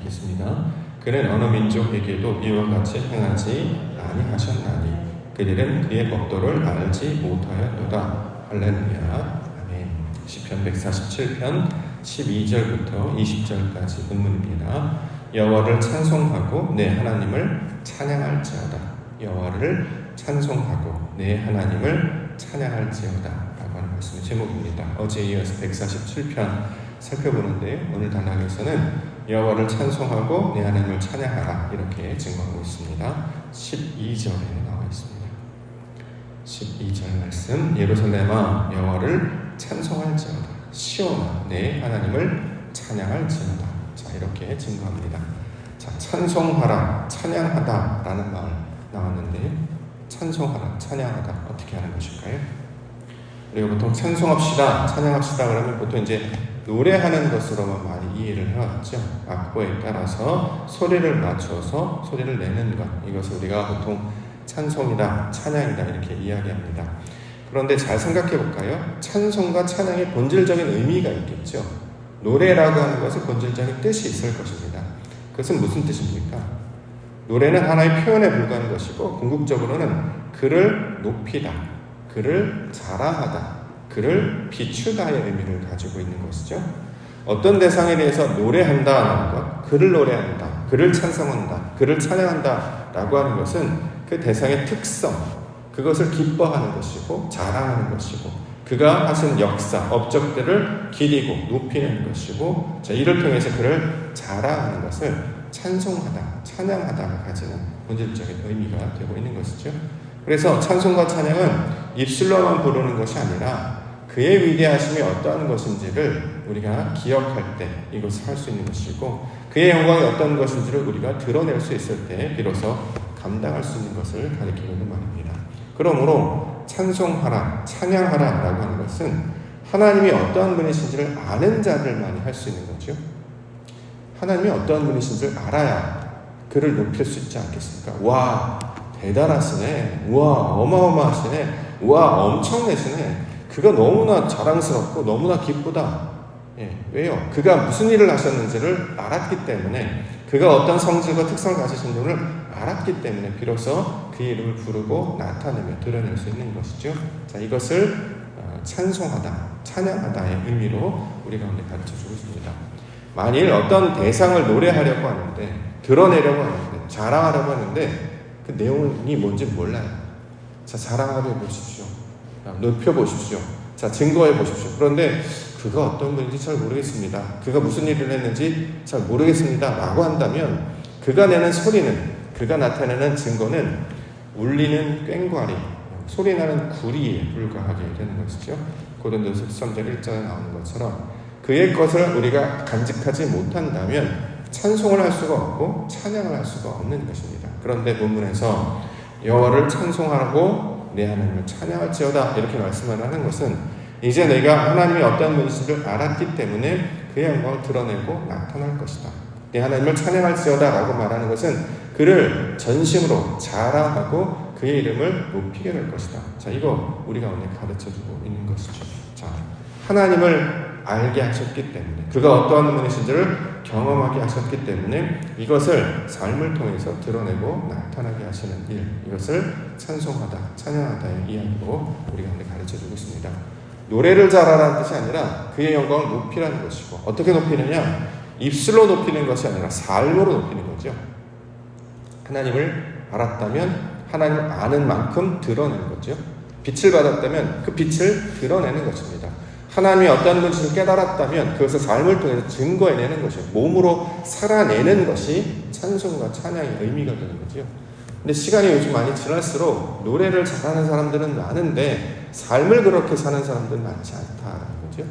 읽겠습니다. 그는 어느 민족에게도 이와 같이 행하지 아니하셨나니 그들은 그의 법도를 알지 못하였도다. 할렐루야. 아멘. 시편 147편 12절부터 20절까지 본문입니다. 여호와를 찬송하고 내 하나님을 찬양할지어다. 여호와를 찬송하고 내 하나님을 찬양할지어다 라고 하는 말씀의 제목입니다. 어제에 이어서 147편 살펴보는데 오늘 단락에서는 여호와를 찬송하고 내 하나님을 찬양하라 이렇게 증거하고 있습니다. 12절에 나와 있습니다. 12절 말씀. 예루살렘아 여호와를 찬송할지어다. 시온아 내 하나님을 찬양할지어다. 자, 이렇게 증거합니다. 자, 찬송하라, 찬양하다 라는 말 나왔는데 찬송하라, 찬양하다 어떻게 하는 것일까요? 우리가 보통 찬송합시다, 찬양합시다 그러면 보통 이제 노래하는 것으로만 많이 이해를 해왔죠. 악보에 따라서 소리를 맞춰서 소리를 내는 것, 이것을 우리가 보통 찬송이다, 찬양이다 이렇게 이야기합니다. 그런데 잘 생각해 볼까요? 찬송과 찬양의 본질적인 의미가 있겠죠. 노래라고 하는 것은 본질적인 뜻이 있을 것입니다. 그것은 무슨 뜻입니까? 노래는 하나의 표현에 불과한 것이고 궁극적으로는 그를 높이다, 그를 자랑하다, 그를 비추다의 의미를 가지고 있는 것이죠. 어떤 대상에 대해서 노래한다는 것, 그를 노래한다, 그를 찬송한다, 그를 찬양한다 라고 하는 것은 그 대상의 특성, 그것을 기뻐하는 것이고 자랑하는 것이고 그가 하신 역사, 업적들을 기리고 높이는 것이고 자, 이를 통해서 그를 자랑하는 것을 찬송하다, 찬양하다가 가지는 본질적인 의미가 되고 있는 것이죠. 그래서 찬송과 찬양은 입술로만 부르는 것이 아니라 그의 위대하심이 어떠한 것인지를 우리가 기억할 때 이것을 할 수 있는 것이고 그의 영광이 어떤 것인지를 우리가 드러낼 수 있을 때 비로소 감당할 수 있는 것을 가리키는 말입니다. 그러므로 찬송하라, 찬양하라 라고 하는 것은 하나님이 어떠한 분이신지를 아는 자들만이 할 수 있는 거죠. 하나님이 어떠한 분이신지를 알아야 그를 높일 수 있지 않겠습니까? 와, 대단하시네. 우와, 어마어마하시네. 우와, 엄청내시네. 그가 너무나 자랑스럽고 너무나 기쁘다. 왜요? 그가 무슨 일을 하셨는지를 알았기 때문에 그가 어떤 성질과 특성을 가지신 분을 알았기 때문에 비로소 그의 이름을 부르고 나타내며 드러낼 수 있는 것이죠. 자, 이것을 찬송하다, 찬양하다의 의미로 우리 가운데 가르쳐주고 있습니다. 만일 어떤 대상을 노래하려고 하는데 드러내려고 하는데 자랑하려고 하는데 그 내용이 뭔지 몰라요. 자, 자랑하려 보십시오. 높여보십시오. 자, 증거해 보십시오. 그런데 그가 어떤 분인지 잘 모르겠습니다. 그가 무슨 일을 했는지 잘 모르겠습니다. 라고 한다면 그가 내는 소리는, 그가 나타내는 증거는 울리는 꽹과리, 소리나는 구리에 불과하게 되는 것이죠. 고린도서 13절 1절에 나오는 것처럼 그의 것을 우리가 간직하지 못한다면 찬송을 할 수가 없고 찬양을 할 수가 없는 것입니다. 그런데 본문에서 여호와를 찬송하고 내 하나님을 찬양할지어다 이렇게 말씀을 하는 것은 이제 내가 하나님이 어떤 분이신지를 알았기 때문에 그의 영광을 드러내고 나타날 것이다. 내 하나님을 찬양할지어다 라고 말하는 것은 그를 전심으로 자랑하고 그의 이름을 높이게 될 것이다. 자, 이거 우리 가운데 가르쳐주고 있는 것이죠. 자, 하나님을 알게 하셨기 때문에 그가 어떠한 분이신지를 경험하게 하셨기 때문에 이것을 삶을 통해서 드러내고 나타나게 하시는 일, 이것을 찬송하다, 찬양하다의 이야기로 우리 가운데 가르쳐주고 있습니다. 노래를 잘하라는 뜻이 아니라 그의 영광을 높이라는 것이고 어떻게 높이느냐? 입술로 높이는 것이 아니라 삶으로 높이는 거죠. 하나님을 알았다면 하나님을 아는 만큼 드러내는 거죠. 빛을 받았다면 그 빛을 드러내는 것입니다. 하나님이 어떤 분인지를 깨달았다면 그것을 삶을 통해서 증거해내는 것이에요. 몸으로 살아내는 것이 찬송과 찬양의 의미가 되는 거죠. 근데 시간이 요즘 많이 지날수록 노래를 잘하는 사람들은 많은데 삶을 그렇게 사는 사람들은 많지 않다라는 거죠.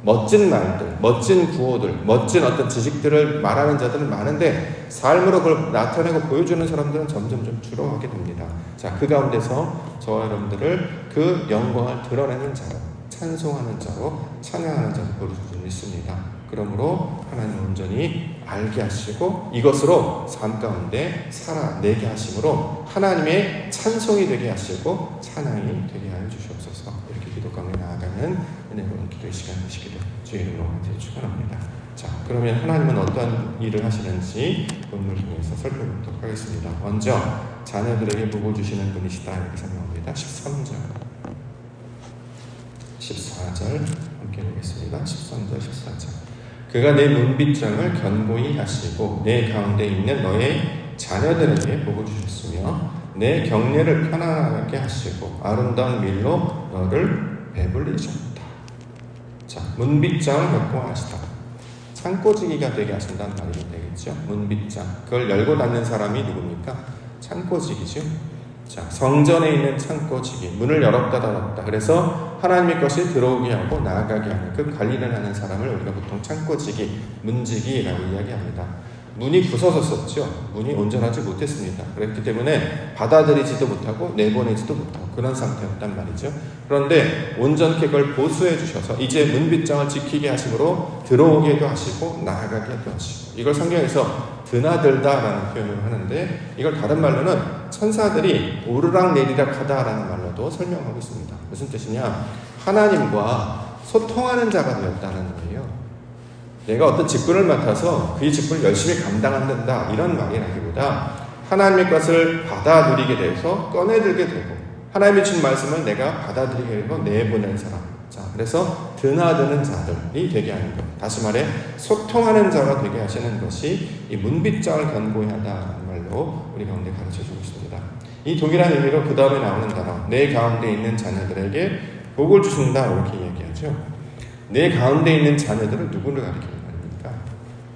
멋진 말들, 멋진 구호들, 멋진 어떤 지식들을 말하는 자들은 많은데 삶으로 그걸 나타내고 보여주는 사람들은 점점 좀 줄어가게 됩니다. 자, 그 가운데서 저와 여러분들을 그 영광을 드러내는 자로, 찬송하는 자로, 찬양하는 자로 부를 수 있습니다. 그러므로 하나님을 온전히 알게 하시고 이것으로 삶 가운데 살아내게 하심으로 하나님의 찬송이 되게 하시고 찬양이 되게 하여 주시옵소서. 이렇게 기도 가운데 나아가는 은혜로운 기도의 시간 되시기를 주의 이름으로 축원합니다. 자, 그러면 하나님은 어떤 일을 하시는지 본문을 통해서 살펴보도록 하겠습니다. 먼저 자녀들에게 복을 주시는 분이시다 이렇게 설명합니다. 13절 14절 함께 보겠습니다. 13절 14절 그가 내 문빗장을 견고히 하시고 내 가운데 있는 너의 자녀들에게 복을 주셨으며 내 경례를 편안하게 하시고 아름다운 밀로 너를 배불리셨다. 자, 문빗장을 견고하시다. 창고지기가 되게 하신다는 말이 되겠죠. 문빗장. 그걸 열고 닫는 사람이 누굽니까? 창고지기죠. 자, 성전에 있는 창고지기. 문을 열었다 닫았다. 그래서 하나님의 것이 들어오게 하고 나아가게 하는 그 관리를 하는 사람을 우리가 보통 창고지기, 문지기라고 이야기합니다. 문이 부서졌었죠. 문이 온전하지 못했습니다. 그렇기 때문에 받아들이지도 못하고 내보내지도 못하고 그런 상태였단 말이죠. 그런데 온전케 그걸 보수해 주셔서 이제 문빗장을 지키게 하심으로 들어오게도 하시고 나아가게도 하시고 이걸 성경에서 드나들다라는 표현을 하는데 이걸 다른 말로는 천사들이 오르락내리락 하다라는 말로도 설명하고 있습니다. 무슨 뜻이냐? 하나님과 소통하는 자가 되었다는 거예요. 내가 어떤 직분을 맡아서 그 직분을 열심히 감당한다 이런 말이라기보다 하나님의 것을 받아들이게 돼서 꺼내들게 되고 하나님이 준 말씀을 내가 받아들이게 되고 내보낸 사람. 자, 그래서 드나드는 자들이 되게 하는 것. 다시 말해 소통하는 자가 되게 하시는 것이 이 문빗장을 견고히 하다라는 말로 우리 가운데 가르쳐주고 있습니다. 이 동일한 의미로 그 다음에 나오는 단어 내 가운데 있는 자녀들에게 복을 주신다 이렇게 얘기하죠. 내 가운데 있는 자녀들은 누구를 가리키는 말입니까?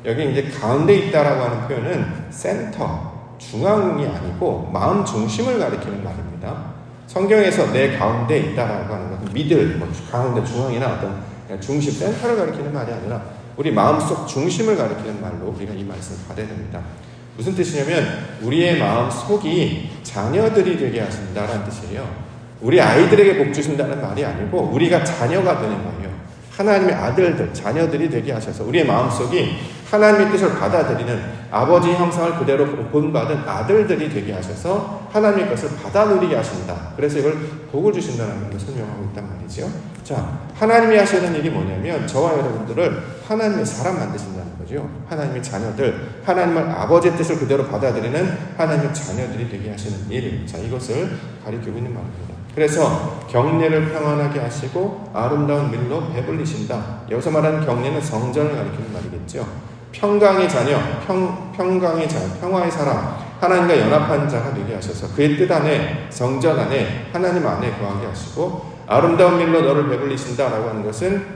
여기 이제 가운데 있다라고 하는 표현은 센터, 중앙이 아니고 마음 중심을 가리키는 말입니다. 성경에서 내 가운데 있다라고 하는 것은 미들, 가운데 중앙이나 어떤 중심, 센터를 가리키는 말이 아니라 우리 마음속 중심을 가리키는 말로 우리가 이 말씀을 받아야 됩니다. 무슨 뜻이냐면 우리의 마음 속이 자녀들이 되게 하신다라는 뜻이에요. 우리 아이들에게 복 주신다는 말이 아니고 우리가 자녀가 되는 거예요. 하나님의 아들들, 자녀들이 되게 하셔서 우리의 마음속이 하나님의 뜻을 받아들이는 아버지의 형상을 그대로 본받은 아들들이 되게 하셔서 하나님의 것을 받아 누리게 하신다. 그래서 이걸 복을 주신다는 말로 설명하고 있단 말이죠. 자, 하나님이 하시는 일이 뭐냐면 저와 여러분들을 하나님의 사람 만드신다는 거죠. 하나님의 자녀들, 하나님의 아버지의 뜻을 그대로 받아들이는 하나님의 자녀들이 되게 하시는 일. 자, 이것을 가리키고 있는 말입니다. 그래서 경례를 평안하게 하시고 아름다운 밀로 배불리신다. 여기서 말하는 경례는 성전을 가리키는 말이겠죠. 평강의 자녀, 평강의 자녀, 평화의 사람, 하나님과 연합한 자가 되게 하셔서 그의 뜻 안에, 성전 안에, 하나님 안에 거하게 하시고 아름다운 밀로 너를 배불리신다라고 하는 것은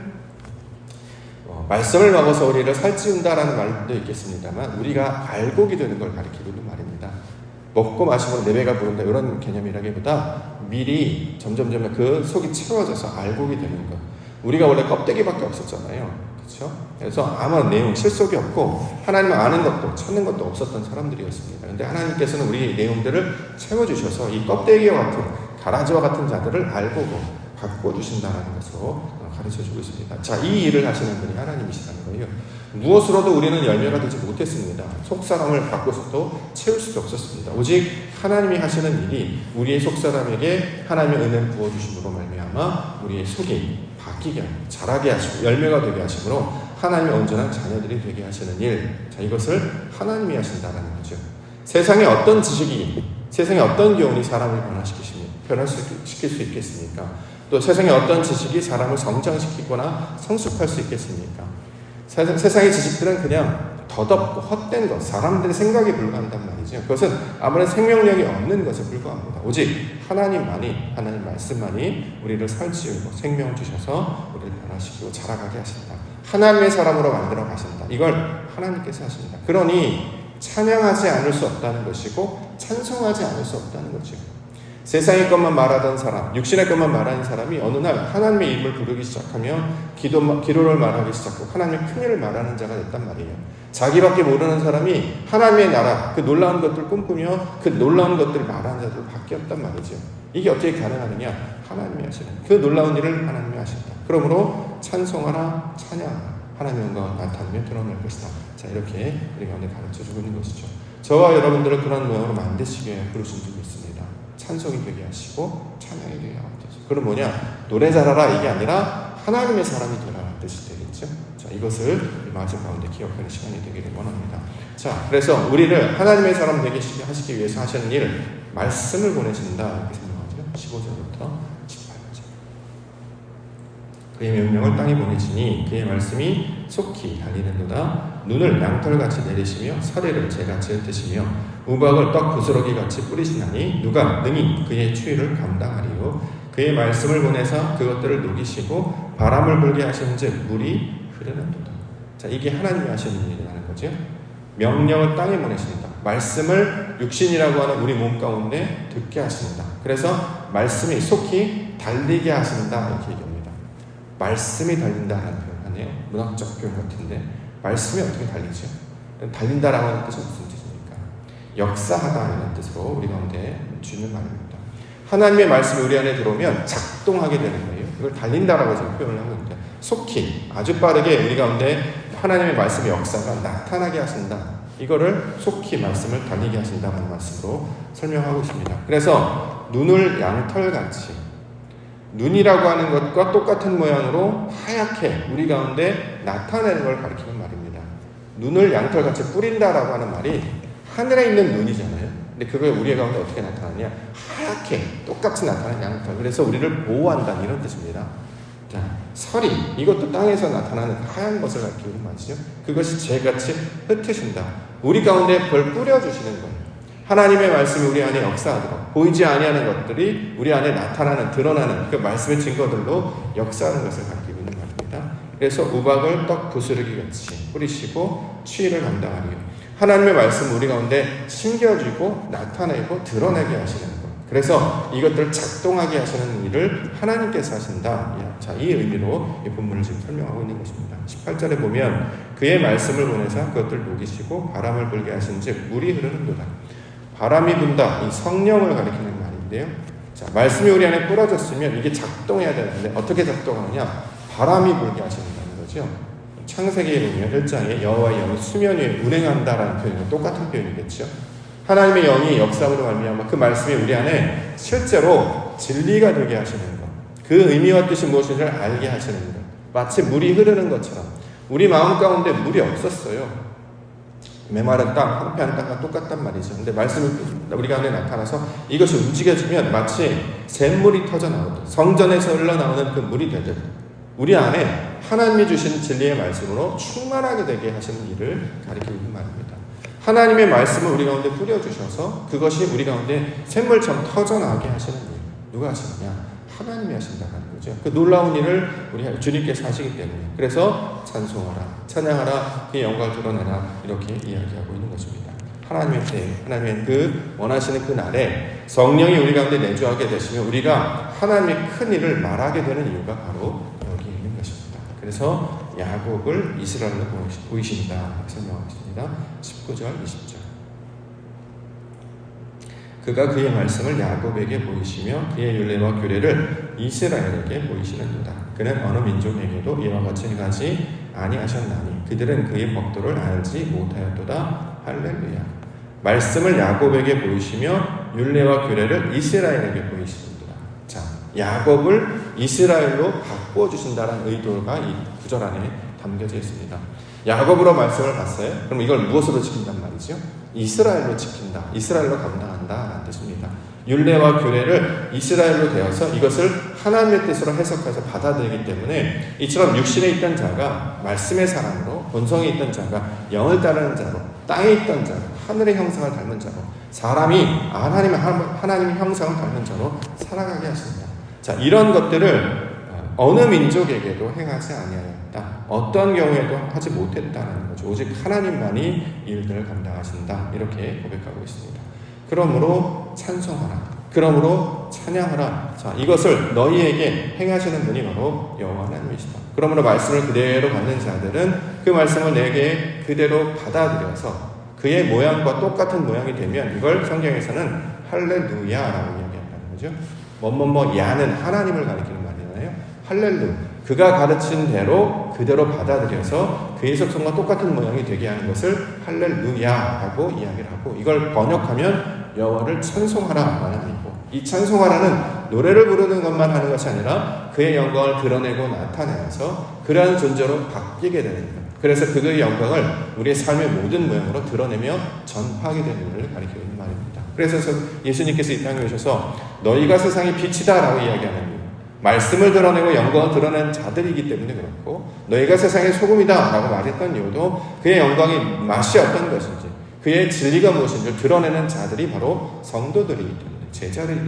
말씀을 먹어서 우리를 살찌운다라는 말도 있겠습니다만 우리가 알곡이 되는 걸 가리키고 있는 말입니다. 먹고 마시면 내 배가 부른다 이런 개념이라기보다 밀이 점점 그 속이 채워져서 알곡이 되는 것. 우리가 원래 껍데기밖에 없었잖아요. 그렇죠? 그래서 아무런 내용, 실속이 없고 하나님을 아는 것도 찾는 것도 없었던 사람들이었습니다. 그런데 하나님께서는 우리 내용들을 채워주셔서 이 껍데기와 같은 가라지와 같은 자들을 알고 바꿔주신다는 것으로 가르쳐주고 있습니다. 자, 이 일을 하시는 분이 하나님이시라는 거예요. 무엇으로도 우리는 열매가 되지 못했습니다. 속사람을 바꿔서도 채울 수도 없었습니다. 오직 하나님이 하시는 일이 우리의 속사람에게 하나님의 은혜를 부어주심으로 말미암아 우리의 속이 바뀌게 하고 자라게 하시고 열매가 되게 하심으로 하나님의 온전한 자녀들이 되게 하시는 일. 자, 이것을 하나님이 하신다는 거죠. 세상에 어떤 지식이, 세상에 어떤 교훈이 사람을 변화시킬 수 있겠습니까? 또 세상에 어떤 지식이 사람을 성장시키거나 성숙할 수 있겠습니까? 세상의 지식들은 그냥 덧없고 헛된 것, 사람들의 생각에 불과한단 말이죠. 그것은 아무런 생명력이 없는 것에 불과합니다. 오직 하나님만이, 하나님 말씀만이 우리를 살찌우고 생명을 주셔서 우리를 변화시키고 자라가게 하신다. 하나님의 사람으로 만들어 가신다. 이걸 하나님께서 하십니다. 그러니 찬양하지 않을 수 없다는 것이고 찬송하지 않을 수 없다는 거죠. 세상의 것만 말하던 사람, 육신의 것만 말하는 사람이 어느 날 하나님의 이름을 부르기 시작하며 기도를 말하기 시작하고 하나님의 큰일을 말하는 자가 됐단 말이에요. 자기밖에 모르는 사람이 하나님의 나라, 그 놀라운 것들을 꿈꾸며 그 놀라운 것들을 말하는 자들로 바뀌었단 말이죠. 이게 어떻게 가능하느냐? 하나님이 하시는 그 놀라운 일을 하나님이 하신다. 그러므로 찬송하라, 찬양하라. 하나님의 영광을 나타내며 드러낼 것이다. 자, 이렇게 우리 가운데 가르쳐주고 있는 것이죠. 저와 여러분들을 그런 모양으로 만드시게 부르신 분이 있습니다. 찬송이 되게 하시고 찬양이 되게 하옵소서. 그럼 뭐냐? 노래 잘하라 이게 아니라 하나님의 사람이 되라는 뜻이 되겠죠. 자, 이것을 말씀 가운데 기억하는 시간이 되기를 원합니다. 자, 그래서 우리를 하나님의 사람 되게 하시기 위해서 하시는 일, 말씀을 보내신다 이렇게 생각하죠. 15절부터 18절. 그의 명령을 땅에 보내시니 그의 말씀이 속히 달리는도다. 눈을 양털같이 내리시며 서리를 재같이 흩으시며 우박을 떡 부스러기같이 뿌리시나니 누가 능히 그의 추위를 감당하리요. 그의 말씀을 보내사 그것들을 녹이시고 바람을 불게 하시는즉 물이 흐르는도다. 자, 이게 하나님이 하시는 일이라는 거죠. 명령을 땅에 보내신다. 말씀을 육신이라고 하는 우리 몸 가운데 듣게 하신다. 그래서 말씀이 속히 달리게 하신다 이렇게 얘기합니다. 말씀이 달린다는 표현하네요. 문학적 표현 같은데 말씀이 어떻게 달리죠? 달린다라고 하는 뜻은 무슨 뜻입니까? 역사하다 이런 뜻으로 우리 가운데 주는 말입니다. 하나님의 말씀이 우리 안에 들어오면 작동하게 되는 거예요. 이걸 달린다라고 지금 표현을 하고 있는데 속히 아주 빠르게 우리 가운데 하나님의 말씀의 역사가 나타나게 하신다. 이거를 속히 말씀을 달리게 하신다는 말씀으로 설명하고 있습니다. 그래서 눈을 양털같이 눈이라고 하는 것과 똑같은 모양으로 하얗게 우리 가운데 나타내는 걸 가리키는 말입니다. 눈을 양털같이 뿌린다라고 하는 말이 하늘에 있는 눈이잖아요. 근데 그걸 우리 가운데 어떻게 나타나냐? 하얗게 똑같이 나타나는 양털. 그래서 우리를 보호한다는 이런 뜻입니다. 자, 서리, 이것도 땅에서 나타나는 하얀 것을 가리키는 말이죠. 그것이 재같이 흩으신다. 우리 가운데 벌 뿌려주시는 거예요. 하나님의 말씀이 우리 안에 역사하도록 보이지 아니하는 것들이 우리 안에 나타나는 드러나는 그 말씀의 증거들로 역사하는 것을 가리키고 있는 말입니다. 그래서 우박을 떡 부스러기같이 뿌리시고 추위를 감당하리요. 하나님의 말씀 우리 가운데 심겨지고 나타내고 드러내게 하시는 것. 그래서 이것들을 작동하게 하시는 일을 하나님께서 하신다. 자, 이 의미로 이 본문을 지금 설명하고 있는 것입니다. 18절에 보면 그의 말씀을 보내사 그것들을 녹이시고 바람을 불게 하신즉 물이 흐르는도다. 바람이 분다. 이 성령을 가리키는 말인데요. 자, 말씀이 우리 안에 뿌려졌으면 이게 작동해야 되는데 어떻게 작동하느냐? 바람이 불게 하신다는 거죠. 창세기에 보면 1장에 여호와의 영이 수면 위에 운행한다라는 표현과 똑같은 표현이겠죠. 하나님의 영이 역사로 말미암아 그 말씀이 우리 안에 실제로 진리가 되게 하시는 것, 그 의미와 뜻이 무엇인지를 알게 하시는 것, 마치 물이 흐르는 것처럼 우리 마음 가운데 물이 없었어요. 메마른 땅, 황폐한 땅과 똑같단 말이죠. 근데 말씀이 우리가 안에 나타나서 이것이 움직여지면 마치 샘물이 터져 나오듯 성전에서 흘러나오는 그 물이 되듯 우리 안에 하나님이 주신 진리의 말씀으로 충만하게 되게 하시는 일을 가리키고 있는 말입니다. 하나님의 말씀을 우리 가운데 뿌려주셔서 그것이 우리 가운데 샘물처럼 터져나오게 하시는 일. 누가 하시느냐? 하나님이 하신다는 거죠. 그 놀라운 일을 우리 주님께서 하시기 때문에 그래서 찬송하라, 찬양하라, 그의 영광을 드러내라 이렇게 이야기하고 있는 것입니다. 하나님의 때, 하나님의 그 원하시는 그 날에 성령이 우리 가운데 내주하게 되시면 우리가 하나님의 큰 일을 말하게 되는 이유가 바로 여기 있는 것입니다. 그래서 야곱을 이스라엘로 보이신다 설명하고 있습니다. 19절, 20절. 그가 그의 말씀을 야곱에게 보이시며 그의 율례와 규례를 이스라엘에게 보이시는도다. 그는 어느 민족에게도 이와 같이 행하지 아니하셨나니 그들은 그의 법도를 알지 못하였도다. 할렐루야. 말씀을 야곱에게 보이시며 율례와 규례를 이스라엘에게 보이시는도다. 자, 야곱을 이스라엘로 바꾸어 주신다는 의도가 이 구절 안에 담겨져 있습니다. 야곱으로 말씀을 봤어요. 그럼 이걸 무엇으로 지킨단 말이죠? 이스라엘로 지킨다. 이스라엘로 감당한다 라는 뜻입니다. 율례와 규례를 이스라엘로 되어서 이것을 하나님의 뜻으로 해석해서 받아들이기 때문에 이처럼 육신에 있던 자가 말씀의 사람으로, 본성에 있던 자가 영을 따르는 자로, 땅에 있던 자로, 하늘의 형상을 닮은 자로, 사람이 하나님의 형상을 닮은 자로 살아가게 하신다. 자, 이런 것들을 어느 민족에게도 행하지 아니하였다. 어떤 경우에도 하지 못했다는 거죠. 오직 하나님만이 일들을 감당하신다. 이렇게 고백하고 있습니다. 그러므로 찬송하라. 그러므로 찬양하라. 자, 이것을 너희에게 행하시는 분이 바로 여호와 하나님이시다. 그러므로 말씀을 그대로 받는 자들은 그 말씀을 내게 그대로 받아들여서 그의 모양과 똑같은 모양이 되면 이걸 성경에서는 할렐루야라고 이야기한다는 거죠. 뭐뭐뭐 야는 하나님을 가리키는 말이잖아요. 할렐루. 그가 가르친 대로 그대로 받아들여서 그의 속성과 똑같은 모양이 되게 하는 것을 할렐루야라고 이야기를 하고 이걸 번역하면 여호와를 찬송하라 라는 의미고 이 찬송하라는 노래를 부르는 것만 하는 것이 아니라 그의 영광을 드러내고 나타내면서 그러한 존재로 바뀌게 되는 것. 그래서 그의 영광을 우리의 삶의 모든 모양으로 드러내며 전파하게 되는 것을 가리키고 있는 말입니다. 그래서 예수님께서 이 땅에 오셔서 너희가 세상의 빛이다 라고 이야기하는 이유, 말씀을 드러내고 영광을 드러낸 자들이기 때문에 그렇고, 너희가 세상의 소금이다 라고 말했던 이유도 그의 영광의 맛이 어떤 것인지, 그의 진리가 무엇인지를 드러내는 자들이 바로 성도들이기 때문에,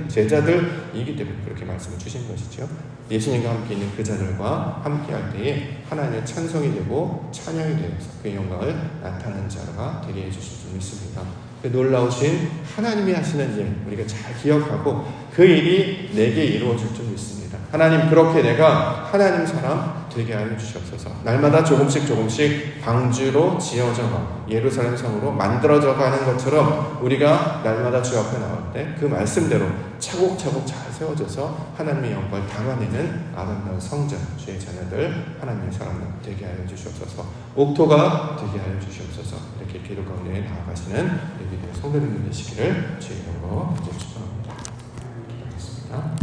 제자들이기 때문에 그렇게 말씀을 주신 것이죠. 예수님과 함께 있는 그 자들과 함께 할 때에 하나님의 찬송이 되고 찬양이 되어서 그의 영광을 나타내는 자가 되게 해주실 줄 믿습니다. 그 놀라우신 하나님이 하시는 일 우리가 잘 기억하고 그 일이 내게 이루어질 줄 믿습니다. 하나님, 그렇게 내가 하나님 사람 되게 하여 주시옵소서. 날마다 조금씩 방주로 지어져가 예루살렘 성으로 만들어져 가는 것처럼 우리가 날마다 주 앞에 나올 때 그 말씀대로 차곡차곡 잘 세워져서 하나님의 영광을 담아내는 아름다운 성전, 주의 자녀들, 하나님의 사람 되게 하여 주시옵소서. 옥토가 되게 하여 주시옵소서. 이렇게 기도 가운데 나아가시는 예비된 성도님들 되시기를 주의 이름으로 축원합니다. 기도하겠습니다.